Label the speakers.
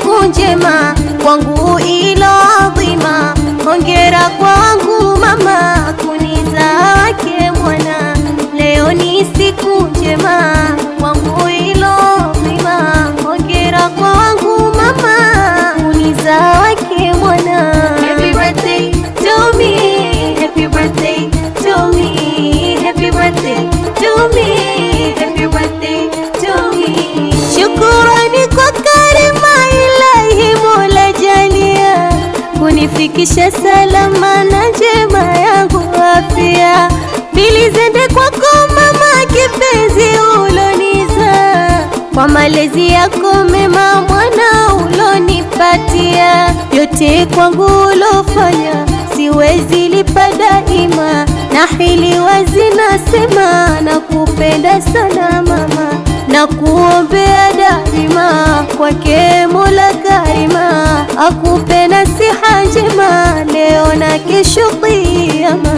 Speaker 1: siku njema kwangu ilo adhima. Hongera kwangu mama kunizaa wake mwana. Leo ni siku njema kwangu ilo adhima. Hongera kwangu mama kunizaa wake mwana. Happy birthday to me, happy birthday to me, happy birthday to me, happy birthday to me. Shukrani kwa karima Ilahi Mola jalia kunifikisha salama na njema yangu afya. Mbili zende kwako mama kipenzi uloniza, kwa malezi yako mema mwana ulonipatia. Yote kwangu ulofanya siwezi lipa daima, na hili wazi nasema nakupenda sana mama. Na kuombea daima kwake Mola karima, akupe nasiha njema leo na kesho qiyama.